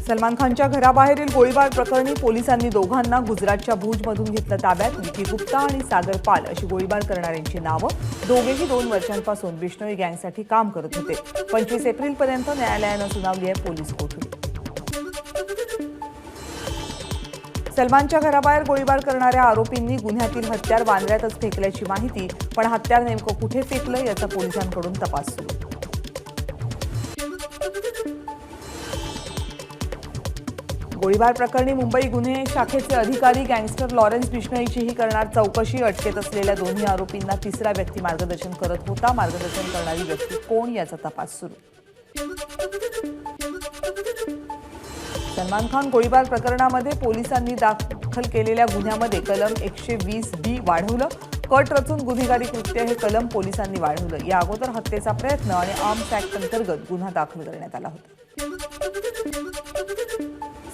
सलमान खानच्या घराबाहेरील गोळीबार प्रकरणी पोलिसांनी दोघांना गुजरातच्या भुजमधून घेतलं ताब्यात। विकी गुप्ता आणि सागर पाल अशी गोळीबार करणाऱ्यांची नावं। दोघेही 2 वर्षांपासून बिश्नोई गँगसाठी काम करत होते। 25 एप्रिलपर्यंत न्यायालयानं सुनावली आहे पोलीस कोठडी। सलमानच्या घराबाहेर गोळीबार करणाऱ्या आरोपींनी गुन्ह्यातील हत्यार वांद्र्यातच फेकल्याची माहिती, पण हत्यार नेमकं कुठे फेकलं याचा पोलिसांकडून तपास सुरू। गोळीबार प्रकरणी मुंबई गुन्हे शाखेचे अधिकारी गँगस्टर लॉरेन्स बिश्नोईचीही करणार चौकशी। अटकेत असलेल्या दोन्ही आरोपींना तिसरा व्यक्ती मार्गदर्शन करत होता। मार्गदर्शन करणारी व्यक्ती कोण याचा तपास सुरू। सलमान खान गोळीबार प्रकरणामध्ये पोलिसांनी दाखल केलेल्या गुन्ह्यामध्ये कलम 120B वाढवलं। कट रचून गुन्हेगारी कृत्य हे कलम पोलिसांनी वाढवलं। या अगोदर हत्येचा प्रयत्न आणि आर्म्स ऍक्ट अंतर्गत गुन्हा दाखल करण्यात आला होता।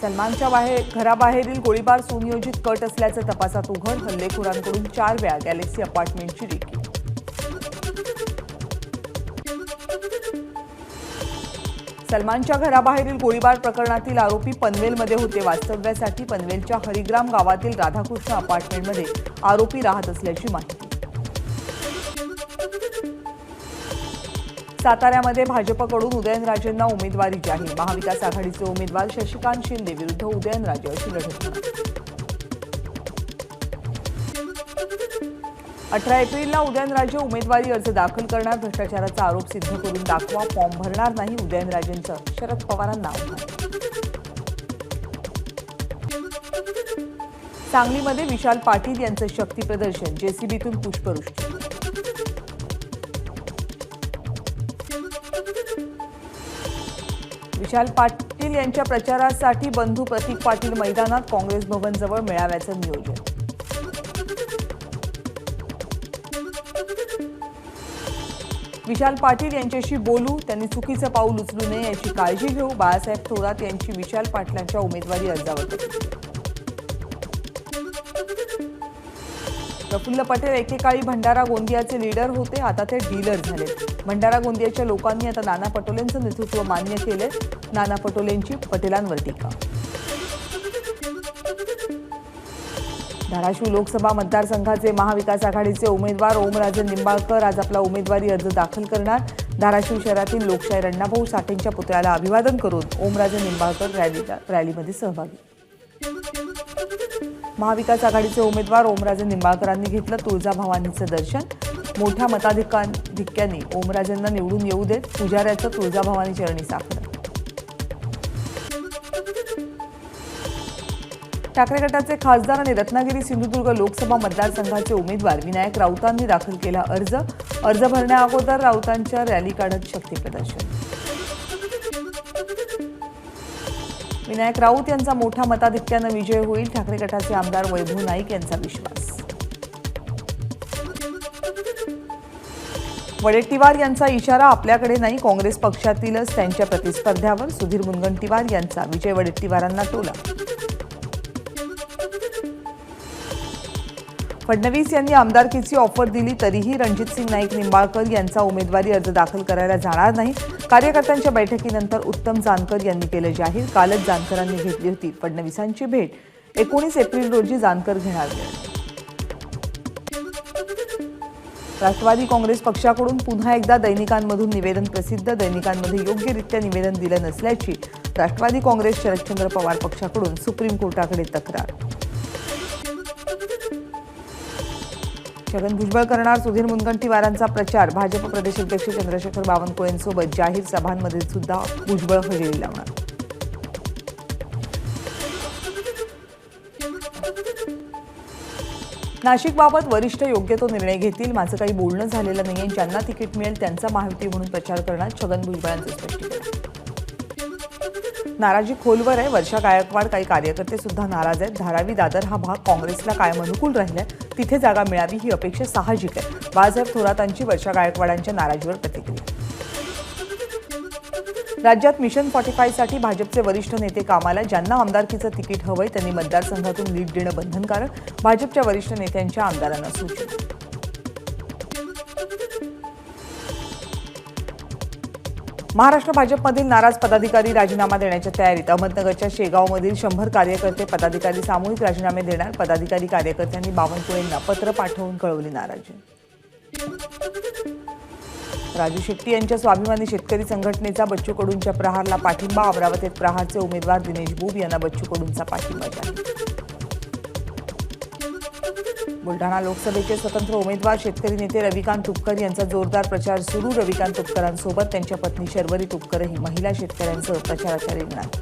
सलमानच्या घराबाहेरील गोळीबार सुनियोजित कट असल्याचं तपासात उघड। हल्लेखोरांकडून 4 वेळा गॅलेक्सी अपार्टमेंटची रेकी। सलमानच्या घराबाहेरील गोळीबार प्रकरणातील आरोपी पनवेलमध्ये होते। वास्तव्यासाठी पनवेलच्या हरिग्राम गावातील राधाकृष्ण अपार्टमेंटमध्ये आरोपी राहत असल्याची माहिती। साताऱ्यामध्ये भाजपकडून उदयनराजेंना उमेदवारी जाहीर। महाविकास आघाडीचे उमेदवार शशिकांत शिंदे विरुद्ध उदयनराजे अशी लढत होणार। 18 एप्रिलला उदयनराजे उमेदवारी अर्ज दाखल करणार। भ्रष्टाचाराचा आरोप सिद्ध करून दाखवा, फॉर्म भरणार नाही उदयनराजेंचं शरद पवारांना आव्हान। सांगलीमध्ये विशाल पाटील यांचं शक्ती प्रदर्शन, जेसीबीतून पुष्पवृष्टी। विशाल पाटील यांच्या प्रचारासाठी बंधू प्रतीक पाटील मैदानात, काँग्रेस भवनजवळ मेळाव्याचं नियोजन। विशाल पाटील यांच्याशी बोलू, त्यांनी चुकीचं पाऊल उचलू नये याची काळजी घेऊ। बाळासाहेब थोरात यांची विशाल पाटलांच्या उमेदवारी अर्जावर प्रतिक्रिया। प्रफुल्ल पटेल एकेकाळी भंडारा गोंदियाचे लीडर होते, आता ते डीलर झाले। भंडारा गोंदियाच्या लोकांनी आता नाना पटोलेंचं नेतृत्व मान्य केले। नाना पटोलेंची पटेलांवर टीका। धाराशिव लोकसभा मतदारसंघाचे महाविकास आघाडीचे उमेदवार ओमराजे निंबाळकर आज आपला उमेदवारी अर्ज दाखल करणार। धाराशिव शहरातील लोकशाहीर अण्णाभाऊ साठेंच्या पुतळ्याला अभिवादन करून ओमराजे निंबाळकर रॅलीमध्ये सहभागी। महाविकास आघाडीचे उमेदवार ओमराजे निंबाळकरांनी घेतलं तुळजाभवानीचं दर्शन। मोठ्या मताधिक्याने ओमराजेंना निवडून येऊ देत, पुजाऱ्याचं तुळजाभवानी चरणी साकडं। ठाकरे गटाचे खासदार आणि रत्नागिरी सिंधुदुर्ग लोकसभा मतदारसंघाचे उमेदवार विनायक राऊतांनी दाखल केला अर्ज। अर्ज भरण्याअगोदर राऊतांच्या रॅली काढत शक्ती प्रदर्शन। विनायक राऊत यांचा मोठ्या मताधिक्यानं विजय होईल, ठाकरे गटाचे आमदार वैभव नाईक यांचा विश्वास। वडेट्टीवार यांचा इशारा आपल्याकडे नाही, काँग्रेस पक्षातीलच त्यांच्या प्रतिस्पर्ध्यावर। सुधीर मुनगंटीवार यांचा विजय वडेट्टीवारांना टोला। फडणवीस यांनी आमदारकीची ऑफर दिली तरीही रणजितसिंग नाईक निंबाळकर यांचा उमेदवारी अर्ज दाखल करायला जाणार नाही। कार्यकर्त्यांच्या बैठकीनंतर उत्तम जानकर यांनी केलं जाहीर। कालच जानकरांनी घेतली होती फडणवीसांची भेट। 19 एप्रिल रोजी जानकर घेणार निर्णय। राष्ट्रवादी काँग्रेस पक्षाकडून पुन्हा एकदा दैनिकांमधून निवेदन प्रसिद्ध। दैनिकांमध्ये योग्यरित्या निवेदन दिलं नसल्याची राष्ट्रवादी काँग्रेस शरदचंद्र पवार पक्षाकडून सुप्रीम कोर्टाकडे तक्रार। छगन भुजबळ करणार सुधीर मुनगंटीवारांचा प्रचार। भाजप प्रदेशाध्यक्ष चंद्रशेखर बावनकुळेंसोबत जाहीर सभांमध्ये सुद्धा भुजबळ हजेरी लावणार। नाशिकबाबत वरिष्ठ योग्य तो निर्णय घेतील, माझं काही बोलणं झालेलं नाहीये। ज्यांना तिकीट मिळेल त्यांचा महायुती म्हणून प्रचार करणार, छगन भुजबळांचं स्पष्टीकरण। नाराजी खोलवर आहे, वर्षा गायकवाड काही कार्यकर्ते सुद्धा नाराज आहेत। धारावी दादर हा भाग काँग्रेसला कायम अनुकूल राहिलाय, तिथे जागा मिळावी ही अपेक्षा साहजिक आहे। बाळासाहेब थोरातांची वर्षा गायकवाडांच्या नाराजीवर प्रतिक्रिया। राज्यात मिशन 45 साठी भाजपचे वरिष्ठ नेते कामाला। ज्यांना आमदारकीचं तिकीट हवंय त्यांनी मतदारसंघातून लीड देणं बंधनकारक, भाजपच्या वरिष्ठ नेत्यांच्या आमदारांना सूचना। महाराष्ट्र भाजपमधील नाराज पदाधिकारी राजीनामा देण्याच्या तयारीत. अहमदनगरच्या शेगावमधील 100 कार्यकर्ते पदाधिकारी सामूहिक राजीनामे देणार. पदाधिकारी कार्यकर्त्यांनी बावनकुळेंना पत्र पाठवून कळवली नाराजी. राजू शेट्टी यांच्या स्वाभिमानी शेतकरी संघटनेचा बच्चू कडूंच्या प्रहारला पाठिंबा. अमरावतीत प्रहारचे उमेदवार दिनेश बुब यांना बच्चू कडूंचा पाठिंबा जाहीर. बुलढाणा लोकसभेचे स्वतंत्र उमेदवार शेतकरी नेते रविकांत तुपकर यांचा जोरदार प्रचार सुरू. रविकांत तुपकरांसोबत त्यांच्या पत्नी शर्वरी तुपकरही महिला शेतकऱ्यांसह प्रचाराच्या रिंगणात.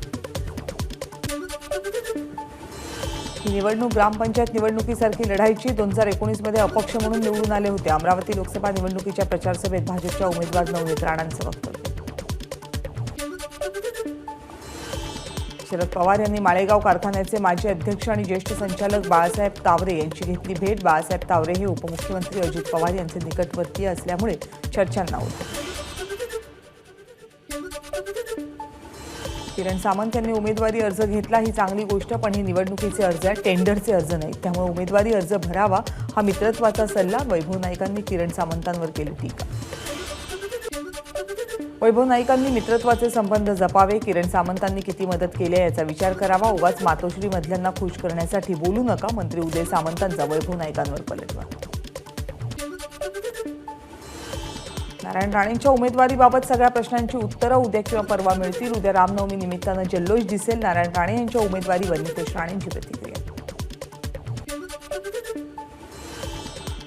ही निवडणूक ग्रामपंचायत निवडणुकीसारखी लढायची. 2019 मध्ये अपक्ष म्हणून निवडून आले होते. अमरावती लोकसभा निवडणुकीच्या प्रचार सभेत भाजपच्या उमेदवार नवनीत राणांचं वक्तव्य. शरद पवार यांनी माळेगाव कारखान्याचे माजी अध्यक्ष आणि ज्येष्ठ संचालक बाळासाहेब तावरे यांची घेतली भेट. बाळासाहेब तावरे हे उपमुख्यमंत्री अजित पवार यांचे निकटवर्तीय असल्यामुळे चर्चांना होते. किरण सामंत यांनी उमेदवारी अर्ज घेतला. ही चांगली गोष्ट, पण हे निवडणुकीचे अर्ज आहेत, टेंडरचे अर्ज नाहीत. त्यामुळे उमेदवारी अर्ज भरावा हा मित्रत्वाचा सल्ला. वैभव नाईकांनी किरण सामंतांवर केली टीका. वैभव नाईकांनी मित्रत्वाचे संबंध जपावे. किरण सामंतांनी किती मदत केली याचा विचार करावा. उगाच मातोश्री मधल्यांना खुश करण्यासाठी बोलू नका. मंत्री उदय सामंतांचा वैभव नाईकांवर पलटवार. नारायण राणेंच्या उमेदवारीबाबत सगळ्या प्रश्नांची उत्तरं उद्या किंवा परवा मिळतील. उद्या रामनवमी निमित्तानं जल्लोष दिसेल. नारायण राणे यांच्या उमेदवारीवर नितेश राणेंची प्रतिक्रिया.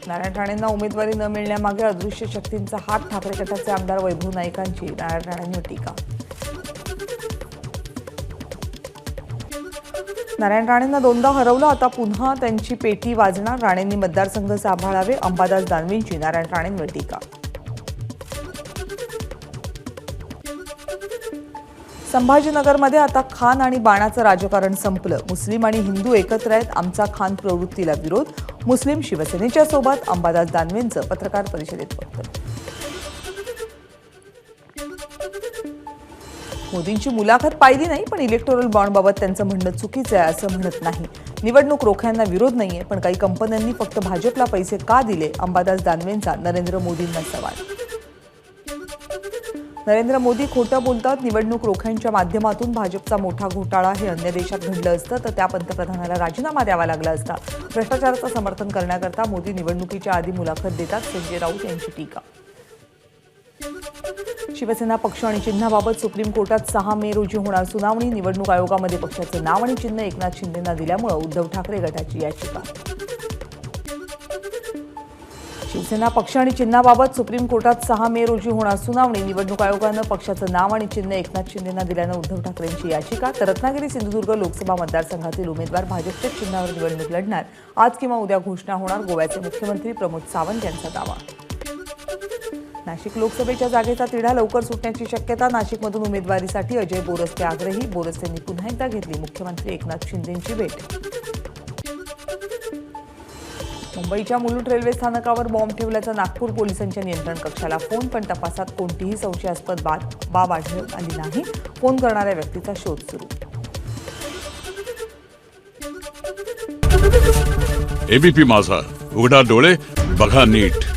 नारायण राणेंना उमेदवारी न मिळण्यामागे अदृश्य शक्तींचा हात. ठाकरे गटाचे आमदार वैभव नाईकांची नारायण राणेंवर टीका. नारायण राणेंना दोनदा हरवलं, आता पुन्हा त्यांची पेटी वाजणार. राणेंनी मतदारसंघ सांभाळावे. अंबादास दानवेंची नारायण राणेंवर टीका. संभाजीनगरमध्ये आता खान आणि बाणाचं राजकारण संपलं. मुस्लिम आणि हिंदू एकत्र आहेत. आमचा खान प्रवृत्तीला विरोध. मुस्लिम शिवसेनेच्या सोबत. अंबादास दानवेंचं पत्रकार परिषदेत वक्तव्य. मोदींची मुलाखत पाहिली नाही, पण इलेक्टोरल बॉन्डबाबत त्यांचं म्हणणं चुकीचं आहे असं म्हणत नाही. निवडणूक रोख्यांना विरोध नाहीये, पण काही कंपन्यांनी फक्त भाजपला पैसे का दिले? अंबादास दानवेंचा नरेंद्र मोदींना सवाल. नरेंद्र मोदी खोटं बोलतात. निवडणूक रोख्यांच्या माध्यमातून भाजपचा मोठा घोटाळा हे अन्य देशात घडलं असतं तर त्या पंतप्रधानाला राजीनामा द्यावा लागला असता. भ्रष्टाचाराचं समर्थन करण्याकरता मोदी निवडणुकीच्या आधी मुलाखत देतात. संजय राऊत यांची टीका. शिवसेना पक्ष आणि चिन्हाबाबत सुप्रीम कोर्टात 6 मे रोजी होणार सुनावणी. निवडणूक आयोगामध्ये पक्षाचं नाव आणि चिन्ह एकनाथ शिंदेंना दिल्यामुळे उद्धव ठाकरे गटाची याचिका. शिवसेना पक्ष आणि चिन्हाबाबत सुप्रीम कोर्टात 6 मे रोजी होणार सुनावणी. निवडणूक आयोगानं पक्षाचं नाव आणि चिन्ह एकनाथ शिंदेंना दिल्यानं उद्धव ठाकरेंची याचिका. तर रत्नागिरी सिंधुदुर्ग लोकसभा मतदारसंघातील उमेदवार भाजपच्या चिन्हावर निवडणूक लढणार. आज किंवा उद्या घोषणा होणार. गोव्याचे मुख्यमंत्री प्रमोद सावंत यांचा दावा. नाशिक लोकसभेच्या जागेचा तिढा लवकर सुटण्याची शक्यता. नाशिकमधून उमेदवारीसाठी अजय बोरस्ते आग्रही. बोरस्तेंनी पुन्हा एकदा घेतली मुख्यमंत्री एकनाथ शिंदेंची भेट. मुंबईच्या मुलूंड रेल्वे स्थानकावर बॉम्ब ठेवल्याचा नागपूर पोलिसांच्या नियंत्रण कक्षाला फोन, पण तपासात कोणतीही संशयास्पद बाब आढळून आली नाही. फोन करणाऱ्या व्यक्तीचा शोध सुरू. एबीपी माझा, उघडा डोळे बघा नीट.